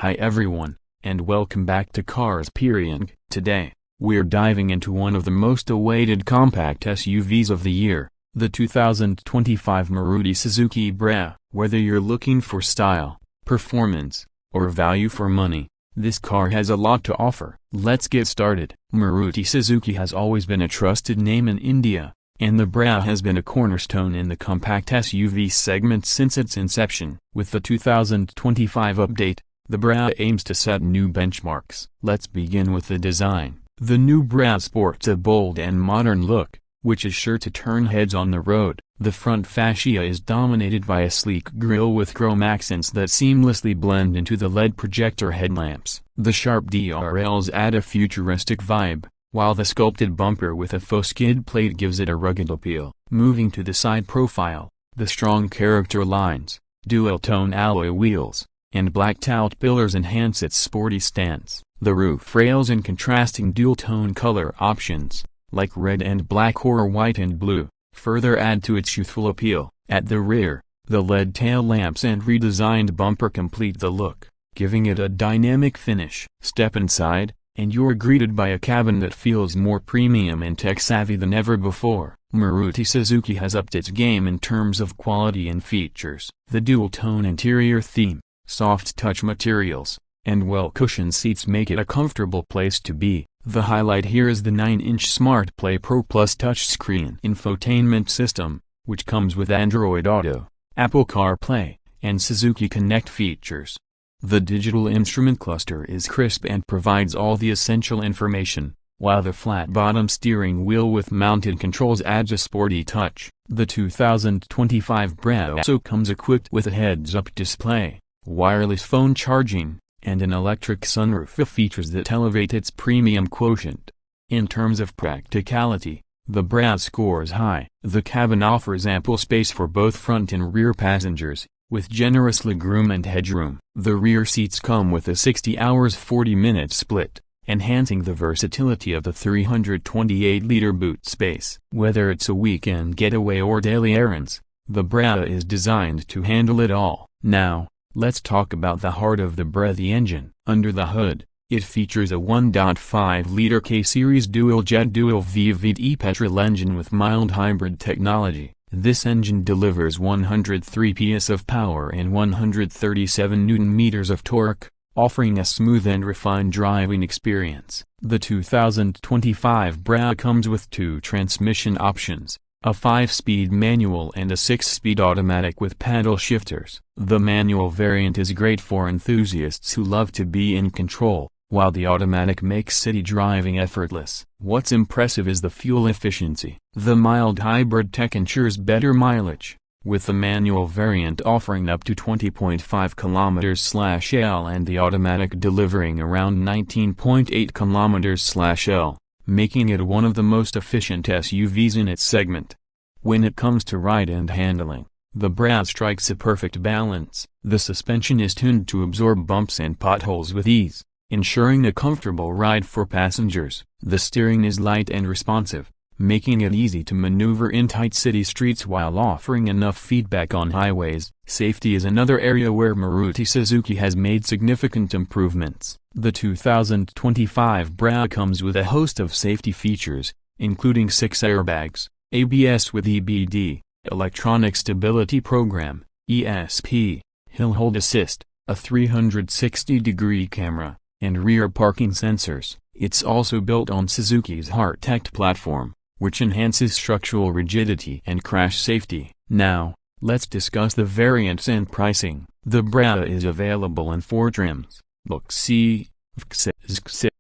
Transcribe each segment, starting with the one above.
Hi everyone, and welcome back to CarXperienc. Today, we're diving into one of the most awaited compact SUVs of the year, the 2025 Maruti Suzuki Brezza. Whether you're looking for style, performance, or value for money, this car has a lot to offer. Let's get started. Maruti Suzuki has always been a trusted name in India, and the Brezza has been a cornerstone in the compact SUV segment since its inception. With the 2025 update, the Brezza aims to set new benchmarks. Let's begin with the design. The new Brezza sports a bold and modern look, which is sure to turn heads on the road. The front fascia is dominated by a sleek grille with chrome accents that seamlessly blend into the LED projector headlamps. The sharp DRLs add a futuristic vibe, while the sculpted bumper with a faux skid plate gives it a rugged appeal. Moving to the side profile, the strong character lines, dual-tone alloy wheels, and blacked-out pillars enhance its sporty stance. The roof rails and contrasting dual-tone color options, like red and black or white and blue, further add to its youthful appeal. At the rear, the LED tail lamps and redesigned bumper complete the look, giving it a dynamic finish. Step inside, and you're greeted by a cabin that feels more premium and tech-savvy than ever before. Maruti Suzuki has upped its game in terms of quality and features. The dual-tone interior theme, soft touch materials, and well-cushioned seats make it a comfortable place to be. The highlight here is the 9-inch Smart Play Pro Plus touchscreen infotainment system, which comes with Android Auto, Apple CarPlay, and Suzuki Connect features. The digital instrument cluster is crisp and provides all the essential information, while the flat-bottom steering wheel with mounted controls adds a sporty touch. The 2025 Brezza also comes equipped with a heads-up display, wireless phone charging, and an electric sunroof, features that elevate its premium quotient. In terms of practicality, the Brezza scores high. The cabin offers ample space for both front and rear passengers, with generous legroom and headroom. The rear seats come with a 60 hours 40-minute split, enhancing the versatility of the 328-liter boot space. Whether it's a weekend getaway or daily errands, the Brezza is designed to handle it all. Now, let's talk about the heart of the Brezza, the engine. Under the hood, it features a 1.5-liter K-Series dual-jet dual VVT petrol engine with mild hybrid technology. This engine delivers 103 PS of power and 137 Nm of torque, offering a smooth and refined driving experience. The 2025 Brezza comes with two transmission options, a 5-speed manual and a 6-speed automatic with paddle shifters. The manual variant is great for enthusiasts who love to be in control, while the automatic makes city driving effortless. What's impressive is the fuel efficiency. The mild hybrid tech ensures better mileage, with the manual variant offering up to 20.5 km/L and the automatic delivering around 19.8 km/L. Making it one of the most efficient SUVs in its segment. When it comes to ride and handling, the Brezza strikes a perfect balance. The suspension is tuned to absorb bumps and potholes with ease, ensuring a comfortable ride for passengers. The steering is light and responsive, making it easy to maneuver in tight city streets while offering enough feedback on highways. Safety is another area where Maruti Suzuki has made significant improvements. The 2025 Brezza comes with a host of safety features, including 6 airbags, ABS with EBD, Electronic Stability Program, ESP, Hill Hold Assist, a 360-degree camera, and rear parking sensors. It's also built on Suzuki's Heart-Tech platform, which enhances structural rigidity and crash safety. Now, let's discuss the variants and pricing. The Brezza is available in 4 trims: Look C, XC,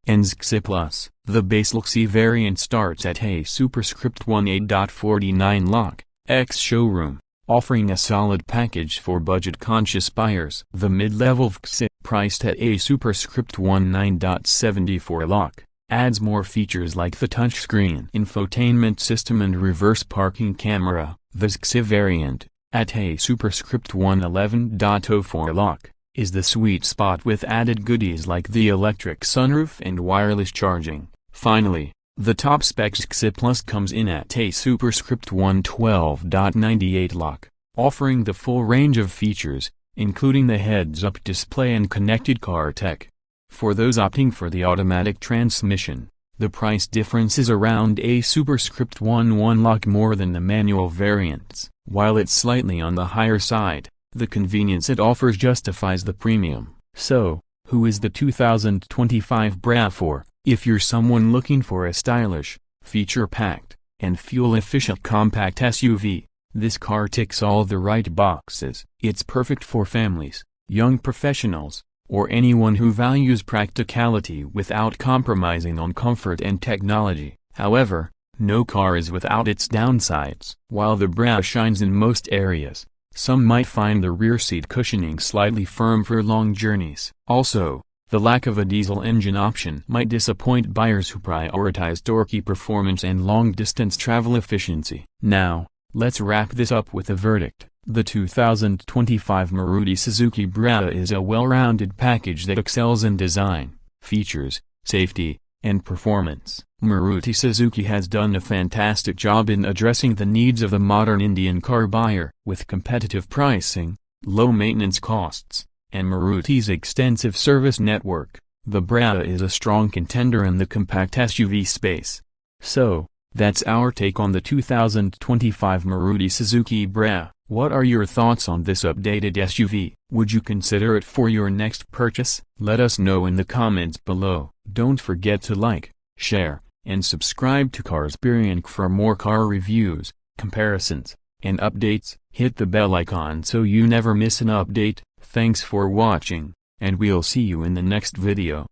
and XC Plus. The base Look C variant starts at a superscript 18.49 lakh, ex-showroom, offering a solid package for budget-conscious buyers. The mid-level XC, priced at a superscript 19.74 lakh, adds more features like the touchscreen infotainment system and reverse parking camera. The XC variant, at a superscript 111.04 lakh, is the sweet spot with added goodies like the electric sunroof and wireless charging. Finally, the top spec XC Plus comes in at a superscript 112.98 lakh, offering the full range of features, including the heads-up display and connected car tech. For those opting for the automatic transmission, the price difference is around a superscript 1 lakh more than the manual variants. While it's slightly on the higher side, the convenience it offers justifies the premium. So, who is the 2025 Brezza for? If you're someone looking for a stylish, feature-packed, and fuel-efficient compact SUV, this car ticks all the right boxes. It's perfect for families, young professionals, or anyone who values practicality without compromising on comfort and technology. However, no car is without its downsides. While the Brezza shines in most areas, some might find the rear seat cushioning slightly firm for long journeys. Also, the lack of a diesel engine option might disappoint buyers who prioritize torquey performance and long-distance travel efficiency. Now, let's wrap this up with a verdict. The 2025 Maruti Suzuki Brezza is a well-rounded package that excels in design, features, safety, and performance. Maruti Suzuki has done a fantastic job in addressing the needs of the modern Indian car buyer. With competitive pricing, low maintenance costs, and Maruti's extensive service network, the Brezza is a strong contender in the compact SUV space. So, that's our take on the 2025 Maruti Suzuki Brezza. What are your thoughts on this updated SUV? Would you consider it for your next purchase? Let us know in the comments below. Don't forget to like, share, and subscribe to CarXperienc for more car reviews, comparisons, and updates. Hit the bell icon so you never miss an update. Thanks for watching, and we'll see you in the next video.